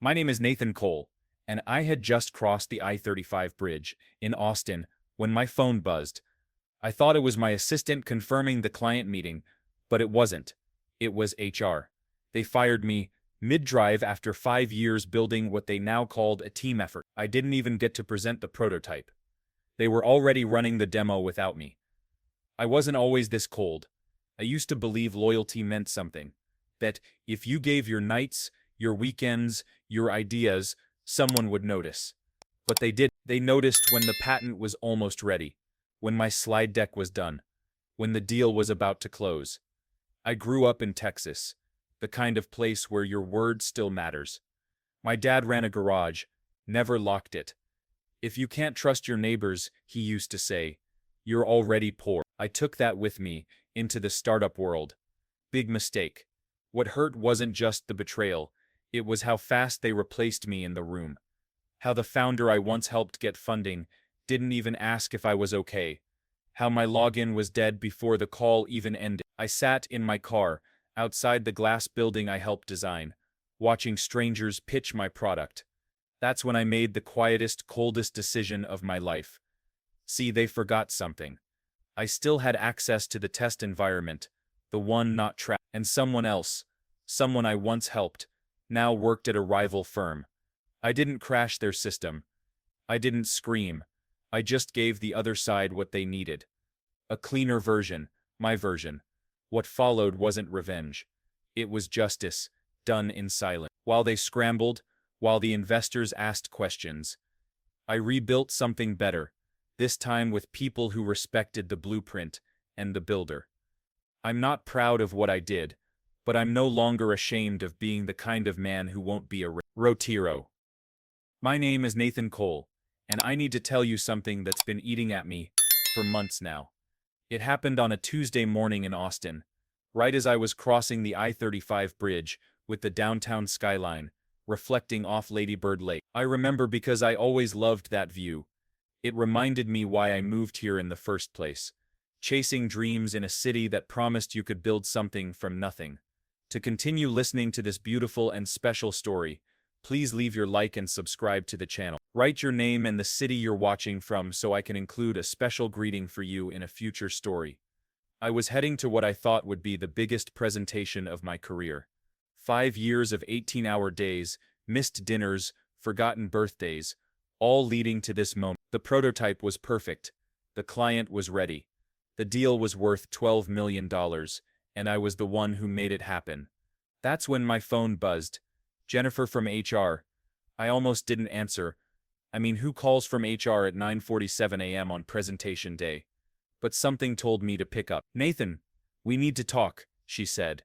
My name is Nathan Cole, and I had just crossed the I-35 bridge in Austin when my phone buzzed. I thought it was my assistant confirming the client meeting, but it wasn't. It was HR. They fired me mid-drive after 5 years building what they now called a team effort. I didn't even get to present the prototype. They were already running the demo without me. I wasn't always this cold. I used to believe loyalty meant something. That if you gave your nights, your weekends, your ideas, someone would notice. But they did. They noticed when the patent was almost ready, when my slide deck was done, when the deal was about to close. I grew up in Texas, the kind of place where your word still matters. My dad ran a garage, never locked it. If you can't trust your neighbors, he used to say, you're already poor. I took that with me into the startup world. Big mistake. What hurt wasn't just the betrayal, it was how fast they replaced me in the room. How the founder I once helped get funding didn't even ask if I was okay. How my login was dead before the call even ended. I sat in my car, outside the glass building I helped design, watching strangers pitch my product. That's when I made the quietest, coldest decision of my life. See, they forgot something. I still had access to the test environment, the one not trapped, and someone else, someone I once helped, now worked at a rival firm. I didn't crash their system. I didn't scream. I just gave the other side what they needed. A cleaner version, my version. What followed wasn't revenge. It was justice, done in silence. While they scrambled, while the investors asked questions, I rebuilt something better, this time with people who respected the blueprint and the builder. I'm not proud of what I did, but I'm no longer ashamed of being the kind of man who won't be a rotiro. My name is Nathan Cole, and I need to tell you something that's been eating at me for months now. It happened on a Tuesday morning in Austin, right as I was crossing the I-35 bridge with the downtown skyline, reflecting off Lady Bird Lake. I remember because I always loved that view. It reminded me why I moved here in the first place. Chasing dreams in a city that promised you could build something from nothing. To continue listening to this beautiful and special story, please leave your like and subscribe to the channel. Write your name and the city you're watching from so I can include a special greeting for you in a future story. I was heading to what I thought would be the biggest presentation of my career. 5 years of 18-hour days, missed dinners, forgotten birthdays, all leading to this moment. The prototype was perfect. The client was ready. The deal was worth $12 million, and I was the one who made it happen. That's when my phone buzzed. Jennifer from HR. I almost didn't answer. I mean, who calls from HR at 9:47 a.m. on presentation day? But something told me to pick up. Nathan, we need to talk, she said.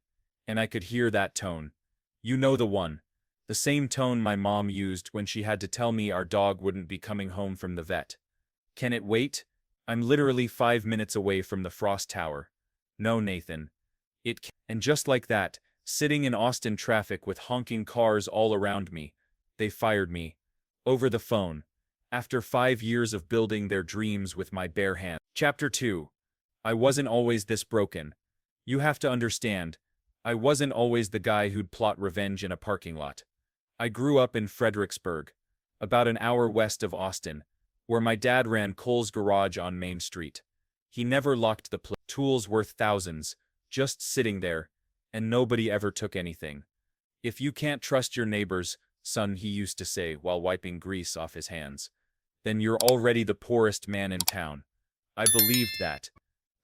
And I could hear that tone. You know the one. The same tone my mom used when she had to tell me our dog wouldn't be coming home from the vet. Can it wait? I'm literally 5 minutes away from the Frost Tower. No, Nathan. It can't. And just like that, sitting in Austin traffic with honking cars all around me, they fired me. Over the phone. After 5 years of building their dreams with my bare hands. Chapter 2. I wasn't always this broken. You have to understand, I wasn't always the guy who'd plot revenge in a parking lot. I grew up in Fredericksburg, about an hour west of Austin, where my dad ran Cole's Garage on Main Street. He never locked the tools worth thousands, just sitting there, and nobody ever took anything. If you can't trust your neighbors, son, he used to say while wiping grease off his hands, then you're already the poorest man in town. I believed that.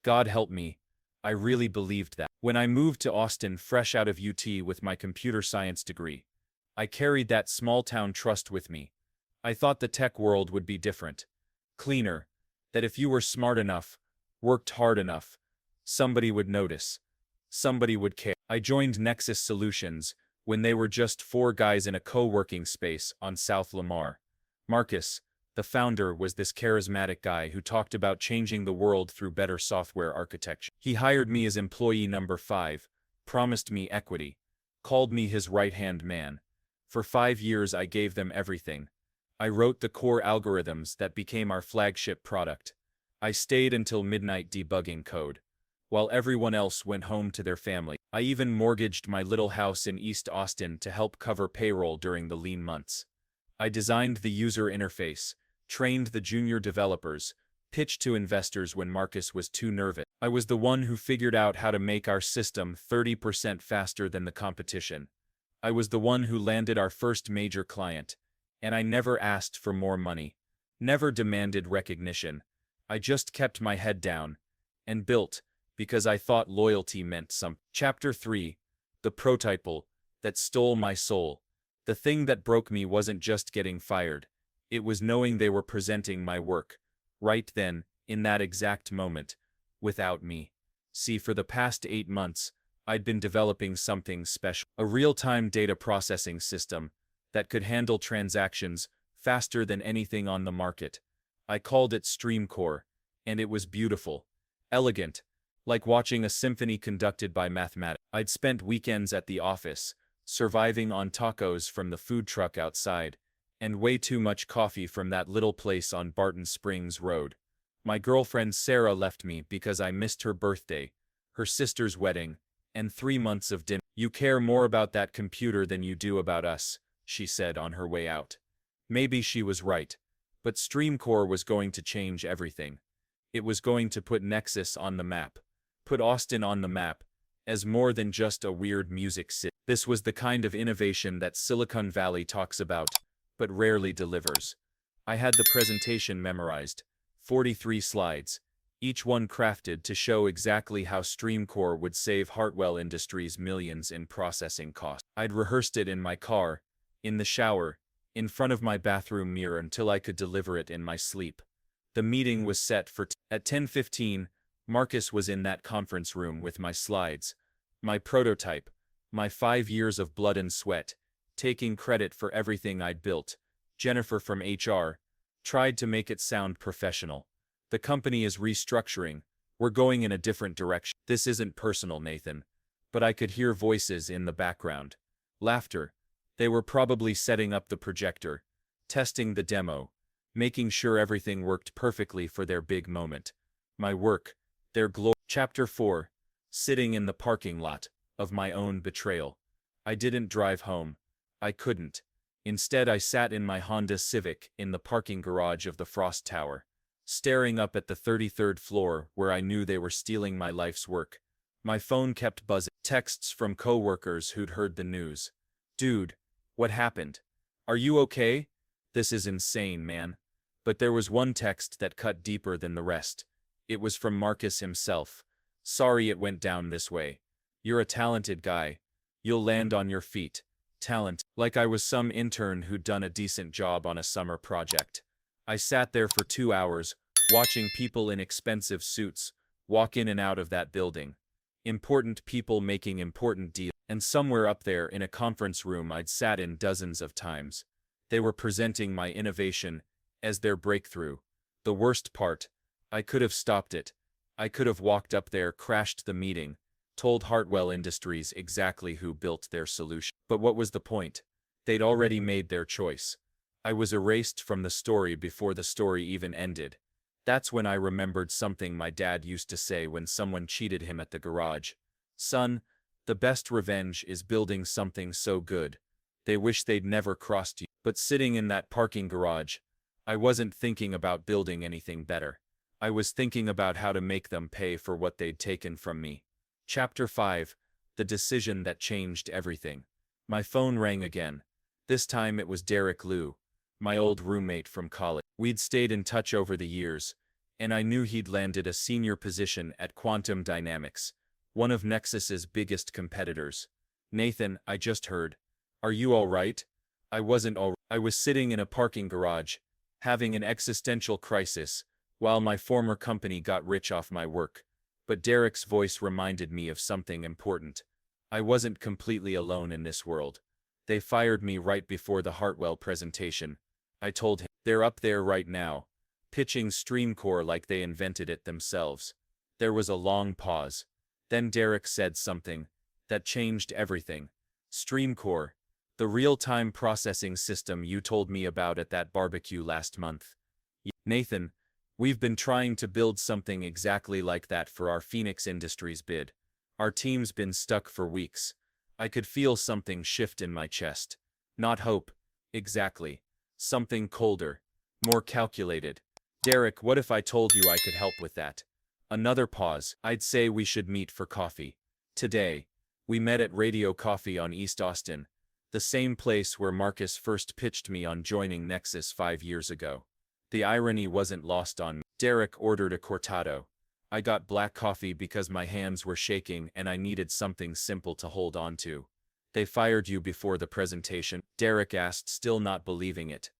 God help me. I really believed that. When I moved to Austin fresh out of UT with my computer science degree, I carried that small-town trust with me. I thought the tech world would be different. Cleaner. That if you were smart enough, worked hard enough, somebody would notice. Somebody would care. I joined Nexus Solutions when they were just 4 guys in a co-working space on South Lamar. Marcus, the founder, was this charismatic guy who talked about changing the world through better software architecture. He hired me as employee number 5, promised me equity, called me his right-hand man. For 5 years I gave them everything. I wrote the core algorithms that became our flagship product. I stayed until midnight debugging code, while everyone else went home to their family. I even mortgaged my little house in East Austin to help cover payroll during the lean months. I designed the user interface, trained the junior developers, pitched to investors when Marcus was too nervous. I was the one who figured out how to make our system 30% faster than the competition. I was the one who landed our first major client, and I never asked for more money, never demanded recognition. I just kept my head down and built because I thought loyalty meant something. Chapter 3. The prototype that stole my soul. The thing that broke me wasn't just getting fired. It was knowing they were presenting my work, right then, in that exact moment, without me. See, for the past 8 months, I'd been developing something special. A real-time data processing system that could handle transactions faster than anything on the market. I called it StreamCore, and it was beautiful, elegant, like watching a symphony conducted by mathematics. I'd spent weekends at the office, surviving on tacos from the food truck outside, and way too much coffee from that little place on Barton Springs Road. My girlfriend Sarah left me because I missed her birthday, her sister's wedding, and 3 months of dinner. "You care more about that computer than you do about us," she said on her way out. Maybe she was right, but StreamCore was going to change everything. It was going to put Nexus on the map, put Austin on the map, as more than just a weird music city. This was the kind of innovation that Silicon Valley talks about, but rarely delivers. I had the presentation memorized, 43 slides, each one crafted to show exactly how StreamCore would save Hartwell Industries millions in processing costs. I'd rehearsed it in my car, in the shower, in front of my bathroom mirror until I could deliver it in my sleep. The meeting was set for at 10:15. Marcus was in that conference room with my slides, my prototype, my 5 years of blood and sweat, taking credit for everything I'd built. Jennifer from HR tried to make it sound professional. "The company is restructuring. We're going in a different direction." "This isn't personal, Nathan." But I could hear voices in the background. Laughter. They were probably setting up the projector, testing the demo, making sure everything worked perfectly for their big moment. My work, their glory. Chapter 4. Sitting in the parking lot of my own betrayal. I didn't drive home. I couldn't. Instead, I sat in my Honda Civic in the parking garage of the Frost Tower, staring up at the 33rd floor where I knew they were stealing my life's work. My phone kept buzzing. Texts from coworkers who'd heard the news. "Dude, what happened? Are you okay? This is insane, man." But there was one text that cut deeper than the rest. It was from Marcus himself. "Sorry it went down this way. You're a talented guy. You'll land on your feet." Talent. Like I was some intern who'd done a decent job on a summer project. I sat there for 2 hours, watching people in expensive suits walk in and out of that building. Important people making important deals. And somewhere up there in a conference room I'd sat in dozens of times, they were presenting my innovation as their breakthrough. The worst part, I could have stopped it. I could have walked up there, crashed the meeting, told Hartwell Industries exactly who built their solution. But what was the point? They'd already made their choice. I was erased from the story before the story even ended. That's when I remembered something my dad used to say when someone cheated him at the garage. "Son, the best revenge is building something so good they wish they'd never crossed you." But sitting in that parking garage, I wasn't thinking about building anything better. I was thinking about how to make them pay for what they'd taken from me. Chapter 5. The decision that changed everything. My phone rang again. This time it was Derek Liu, my old roommate from college. We'd stayed in touch over the years, and I knew he'd landed a senior position at Quantum Dynamics, one of Nexus's biggest competitors. "Nathan, I just heard. Are you all right?" I wasn't all right. I was sitting in a parking garage, having an existential crisis, while my former company got rich off my work. But Derek's voice reminded me of something important. I wasn't completely alone in this world. "They fired me right before the Hartwell presentation," I told him. "They're up there right now, pitching StreamCore like they invented it themselves." There was a long pause. Then Derek said something that changed everything. "StreamCore, the real-time processing system you told me about at that barbecue last month." "Nathan, we've been trying to build something exactly like that for our Phoenix Industries bid. Our team's been stuck for weeks. I could feel something shift in my chest. Not hope, exactly. Something colder, more calculated. Derek, what if I told you I could help with that? Another pause. I'd say we should meet for coffee. Today. We met at Radio Coffee on East Austin, the same place where Marcus first pitched me on joining Nexus 5 years ago. The irony wasn't lost on me. Derek ordered a cortado. I got black coffee because my hands were shaking and I needed something simple to hold on to. They fired you before the presentation? Derek asked, still not believing it.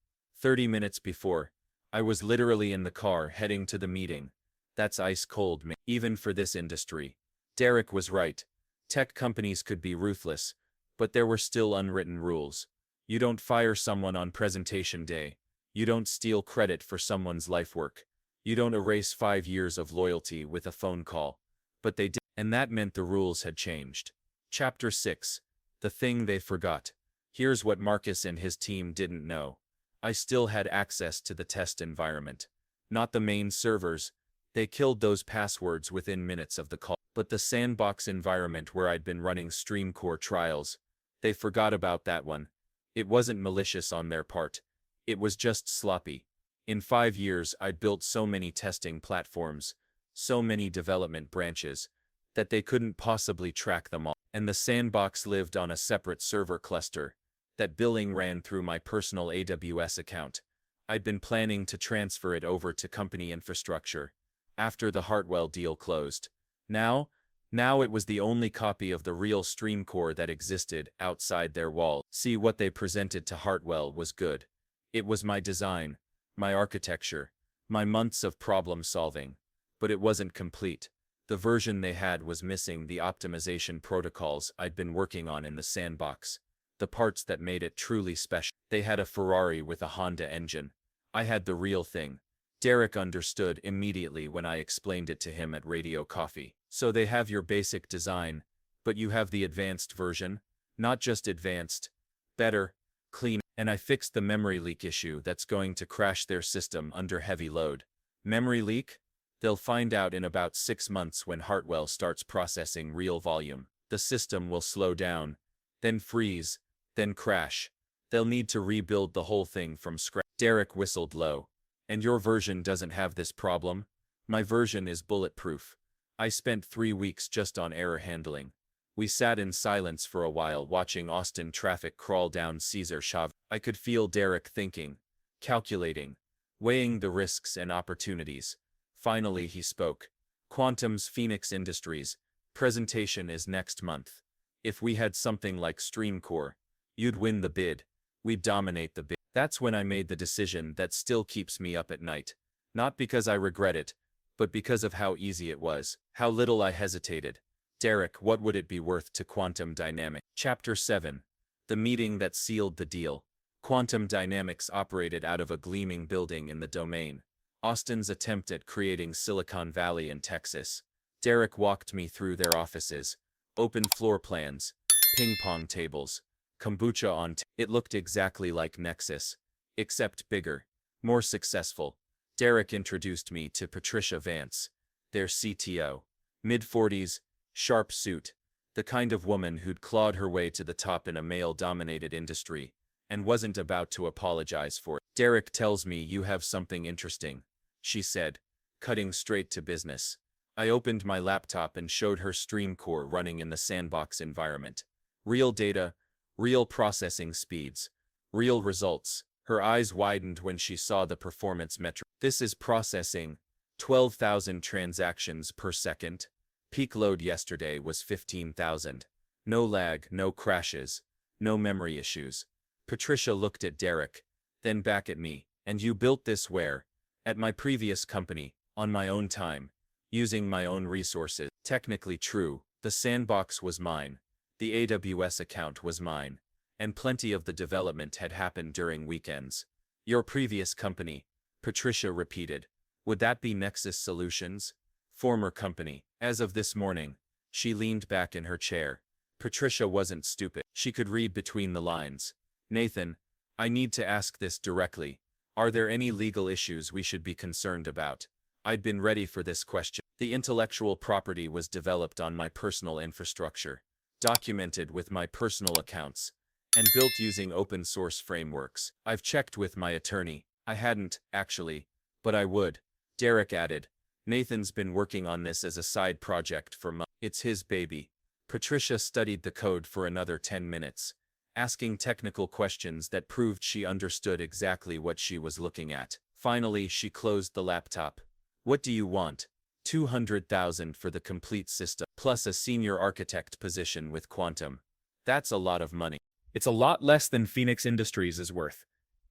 30 minutes before. I was literally in the car heading to the meeting. That's ice cold, man. Even for this industry. Derek was right. Tech companies could be ruthless, but there were still unwritten rules. You don't fire someone on presentation day. You don't steal credit for someone's life work. You don't erase 5 years of loyalty with a phone call. But they did, and that meant the rules had changed. Chapter 6. The thing they forgot. Here's what Marcus and his team didn't know. I still had access to the test environment. Not the main servers. They killed those passwords within minutes of the call. But the sandbox environment where I'd been running StreamCore trials, they forgot about that one. It wasn't malicious on their part. It was just sloppy. In 5 years, I'd built so many testing platforms, so many development branches, that they couldn't possibly track them all. And the sandbox lived on a separate server cluster. That billing ran through my personal AWS account. I'd been planning to transfer it over to company infrastructure after the Hartwell deal closed. Now it was the only copy of the real StreamCore that existed outside their walls. See, what they presented to Hartwell was good. It was my design, my architecture, my months of problem solving. But it wasn't complete. The version they had was missing the optimization protocols I'd been working on in the sandbox. The parts that made it truly special. They had a Ferrari with a Honda engine. I had the real thing. Derek understood immediately when I explained it to him at Radio Coffee. So they have your basic design, but you have the advanced version. Not just advanced, better, clean. And I fixed the memory leak issue that's going to crash their system under heavy load. Memory leak? They'll find out in about 6 months when Hartwell starts processing real volume. The system will slow down, then freeze, then crash. They'll need to rebuild the whole thing from scratch. Derek whistled low. And your version doesn't have this problem? My version is bulletproof. I spent 3 weeks just on error handling. We sat in silence for a while watching Austin traffic crawl down Cesar Chavez. I could feel Derek thinking, calculating, weighing the risks and opportunities. Finally he spoke. Quantum's Phoenix Industries. Presentation is next month. If we had something like StreamCore, you'd win the bid. We'd dominate the bid. That's when I made the decision that still keeps me up at night. Not because I regret it, but because of how easy it was, how little I hesitated. Derek, what would it be worth to Quantum Dynamics? Chapter 7. The meeting that sealed the deal. Quantum Dynamics operated out of a gleaming building in the Domain. Austin's attempt at creating Silicon Valley in Texas. Derek walked me through their offices. Open floor plans, ping pong tables, kombucha on it looked exactly like Nexus, except bigger, more successful. Derek introduced me to Patricia Vance, their CTO. Mid-40s, sharp suit, the kind of woman who'd clawed her way to the top in a male-dominated industry, and wasn't about to apologize for it. Derek tells me you have something interesting, she said, cutting straight to business. I opened my laptop and showed her StreamCore running in the sandbox environment. Real data, real processing speeds, real results. Her eyes widened when she saw the performance metric. This is processing 12,000 transactions per second. Peak load yesterday was 15,000. No lag, no crashes, no memory issues. Patricia looked at Derek, then back at me. And you built this where? At my previous company, on my own time, using my own resources. Technically true, the sandbox was mine. The AWS account was mine. And plenty of the development had happened during weekends. Your previous company, Patricia repeated. Would that be Nexus Solutions? Former company. As of this morning, she leaned back in her chair. Patricia wasn't stupid. She could read between the lines. Nathan, I need to ask this directly. Are there any legal issues we should be concerned about? I'd been ready for this question. The intellectual property was developed on my personal infrastructure, documented with my personal accounts, and built using open source frameworks. I've checked with my attorney. I hadn't, actually, but I would. Derek added. Nathan's been working on this as a side project for months. It's his baby. Patricia studied the code for another 10 minutes, asking technical questions that proved she understood exactly what she was looking at. Finally, she closed the laptop. What do you want? 200,000 for the complete system, plus a senior architect position with Quantum. That's a lot of money. It's a lot less than Phoenix Industries is worth,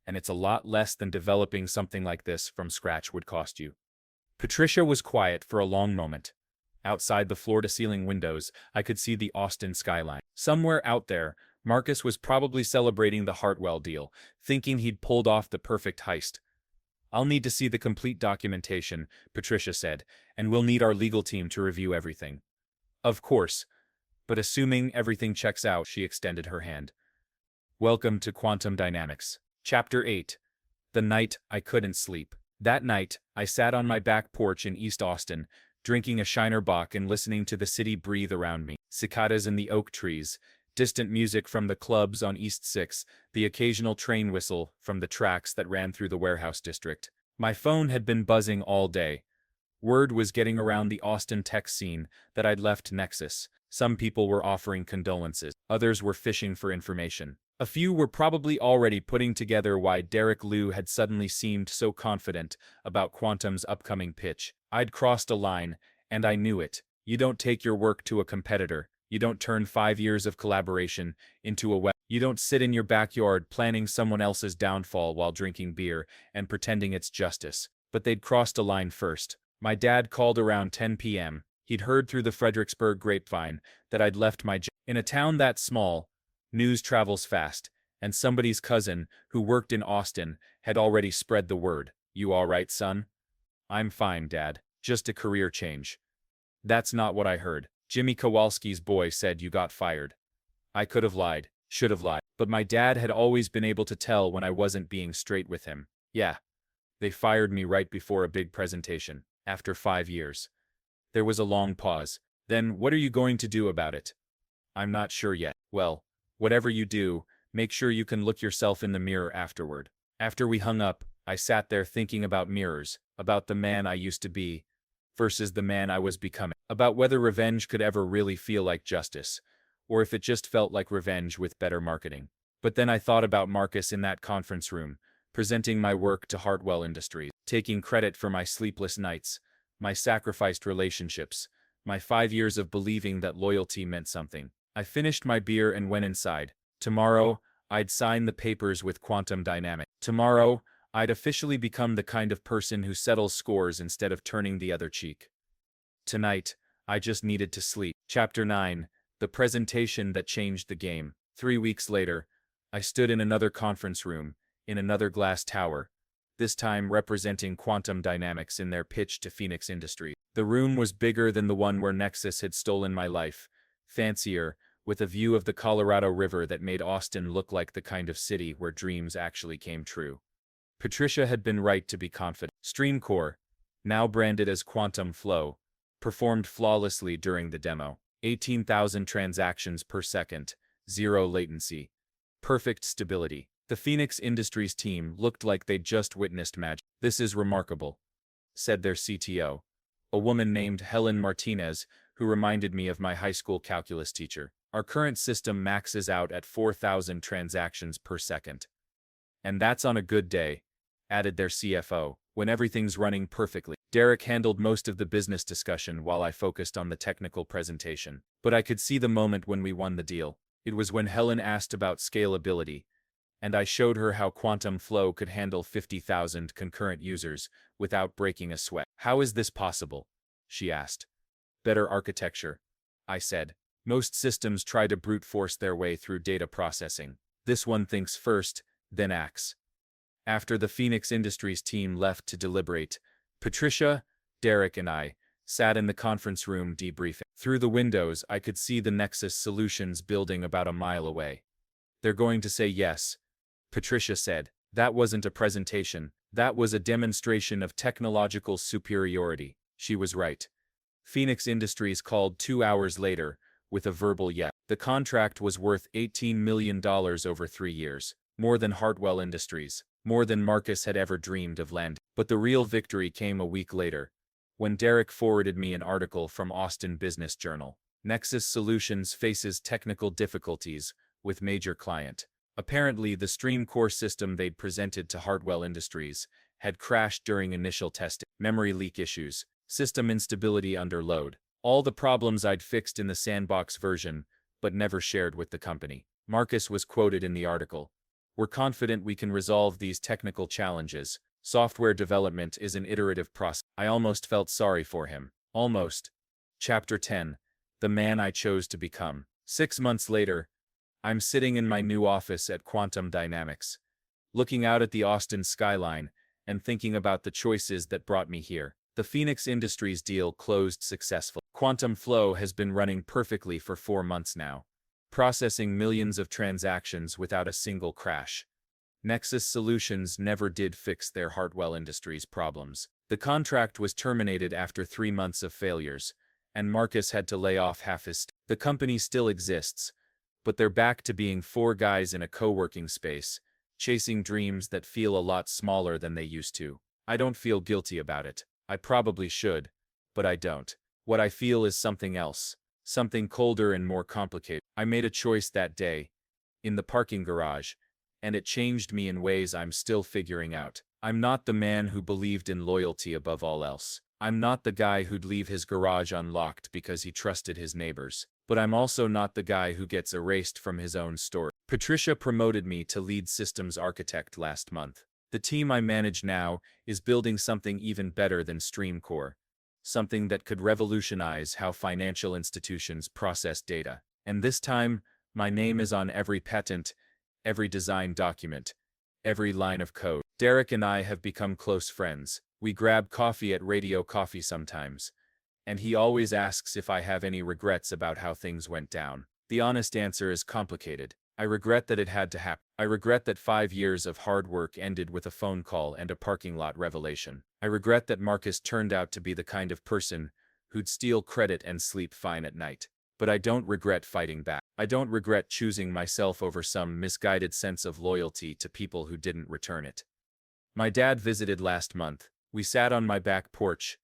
and it's a lot less than developing something like this from scratch would cost you. Patricia was quiet for a long moment. Outside the floor-to-ceiling windows, I could see the Austin skyline. Somewhere out there, Marcus was probably celebrating the Hartwell deal, thinking he'd pulled off the perfect heist. I'll need to see the complete documentation, Patricia said, and we'll need our legal team to review everything. Of course, but assuming everything checks out, she extended her hand. Welcome to Quantum Dynamics. Chapter 8. The Night I Couldn't Sleep. That night, I sat on my back porch in East Austin, drinking a Shiner Bock and listening to the city breathe around me. Cicadas in the oak trees, distant music from the clubs on East 6, the occasional train whistle from the tracks that ran through the warehouse district. My phone had been buzzing all day. Word was getting around the Austin tech scene that I'd left Nexus. Some people were offering condolences. Others were fishing for information. A few were probably already putting together why Derek Liu had suddenly seemed so confident about Quantum's upcoming pitch. I'd crossed a line, and I knew it. You don't take your work to a competitor. You don't turn 5 years of collaboration into a web. You don't sit in your backyard planning someone else's downfall while drinking beer and pretending it's justice. But they'd crossed a line first. My dad called around 10 p.m. He'd heard through the Fredericksburg grapevine that I'd left my job. In a town that small, news travels fast, and somebody's cousin, who worked in Austin, had already spread the word. You all right, son? I'm fine, Dad. Just a career change. That's not what I heard. Jimmy Kowalski's boy said you got fired. I could have lied, should have lied, but my dad had always been able to tell when I wasn't being straight with him. Yeah. They fired me right before a big presentation, after 5 years. There was a long pause. Then, what are you going to do about it? I'm not sure yet. Well, whatever you do, make sure you can look yourself in the mirror afterward. After we hung up, I sat there thinking about mirrors, about the man I used to be, versus the man I was becoming, about whether revenge could ever really feel like justice, or if it just felt like revenge with better marketing. But then I thought about Marcus in that conference room, presenting my work to Hartwell Industries, taking credit for my sleepless nights, my sacrificed relationships, my 5 years of believing that loyalty meant something. I finished my beer and went inside. Tomorrow, I'd sign the papers with Quantum Dynamics. Tomorrow, I'd officially become the kind of person who settles scores instead of turning the other cheek. Tonight, I just needed to sleep. Chapter 9. The Presentation That Changed the Game. 3 weeks later, I stood in another conference room, in another glass tower, this time representing Quantum Dynamics in their pitch to Phoenix Industries. The room was bigger than the one where Nexus had stolen my life, fancier, with a view of the Colorado River that made Austin look like the kind of city where dreams actually came true. Patricia had been right to be confident. StreamCore, now branded as Quantum Flow, performed flawlessly during the demo. 18,000 transactions per second, 0 latency, perfect stability. The Phoenix Industries team looked like they'd just witnessed magic. This is remarkable, said their CTO, a woman named Helen Martinez, who reminded me of my high school calculus teacher. Our current system maxes out at 4,000 transactions per second. And that's on a good day, added their CFO, when everything's running perfectly. Derek handled most of the business discussion while I focused on the technical presentation. But I could see the moment when we won the deal. It was when Helen asked about scalability, and I showed her how Quantum Flow could handle 50,000 concurrent users without breaking a sweat. How is this possible? She asked. Better architecture, I said. Most systems try to brute force their way through data processing. This one thinks first, then acts. After the Phoenix Industries team left to deliberate, Patricia, Derek, and I sat in the conference room debriefing. Through the windows, I could see the Nexus Solutions building about a mile away. They're going to say yes, Patricia said. That wasn't a presentation. That was a demonstration of technological superiority. She was right. Phoenix Industries called 2 hours later, with a verbal yes. The contract was worth $18 million over 3 years. More than Hartwell Industries. More than Marcus had ever dreamed of landing. But the real victory came a week later, when Derek forwarded me an article from Austin Business Journal. Nexus Solutions faces technical difficulties with major client. Apparently, the StreamCore system they'd presented to Hartwell Industries had crashed during initial testing. Memory leak issues, system instability under load. All the problems I'd fixed in the sandbox version, but never shared with the company. Marcus was quoted in the article. "We're confident we can resolve these technical challenges. Software development is an iterative process." I almost felt sorry for him. Almost. Chapter 10. The Man I Chose to Become. 6 months later, I'm sitting in my new office at Quantum Dynamics, looking out at the Austin skyline and thinking about the choices that brought me here. The Phoenix Industries deal closed successfully. Quantum Flow has been running perfectly for 4 months now, processing millions of transactions without a single crash. Nexus Solutions never did fix their Hartwell Industries problems. The contract was terminated after 3 months of failures, and Marcus had to lay off half his staff. The company still exists, but they're back to being 4 guys in a co-working space, chasing dreams that feel a lot smaller than they used to. I don't feel guilty about it. I probably should, but I don't. What I feel is something else, something colder and more complicated. I made a choice that day, in the parking garage, and it changed me in ways I'm still figuring out. I'm not the man who believed in loyalty above all else. I'm not the guy who'd leave his garage unlocked because he trusted his neighbors. But I'm also not the guy who gets erased from his own story. Patricia promoted me to lead systems architect last month. The team I manage now is building something even better than StreamCore, something that could revolutionize how financial institutions process data. And this time, my name is on every patent, every design document, every line of code. Derek and I have become close friends. We grab coffee at Radio Coffee sometimes, and he always asks if I have any regrets about how things went down. The honest answer is complicated. I regret that it had to happen. I regret that 5 years of hard work ended with a phone call and a parking lot revelation. I regret that Marcus turned out to be the kind of person who'd steal credit and sleep fine at night. But I don't regret fighting back. I don't regret choosing myself over some misguided sense of loyalty to people who didn't return it. My dad visited last month. We sat on my back porch,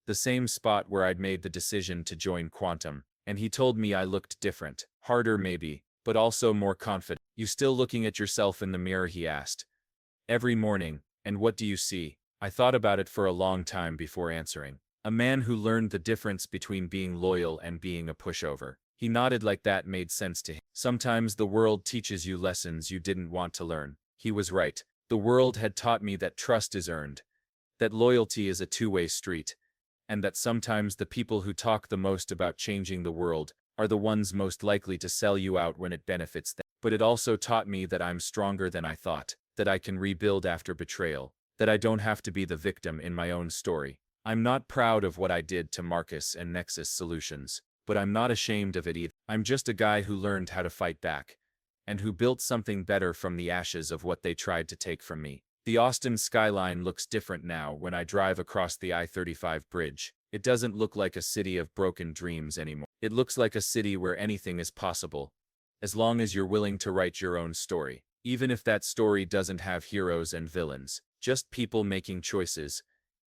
the same spot where I'd made the decision to join Quantum, and he told me I looked different. Harder maybe, but also more confident. "You still looking at yourself in the mirror?" he asked. "Every morning, and what do you see?" I thought about it for a long time before answering. A man who learned the difference between being loyal and being a pushover. He nodded like that made sense to him. Sometimes the world teaches you lessons you didn't want to learn. He was right. The world had taught me that trust is earned, that loyalty is a two-way street, and that sometimes the people who talk the most about changing the world are the ones most likely to sell you out when it benefits them. But it also taught me that I'm stronger than I thought, that I can rebuild after betrayal, that I don't have to be the victim in my own story. I'm not proud of what I did to Marcus and Nexus Solutions, but I'm not ashamed of it either. I'm just a guy who learned how to fight back, and who built something better from the ashes of what they tried to take from me. The Austin skyline looks different now when I drive across the I-35 bridge. It doesn't look like a city of broken dreams anymore. It looks like a city where anything is possible, as long as you're willing to write your own story. Even if that story doesn't have heroes and villains, just people making choices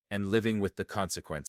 and living with the consequence.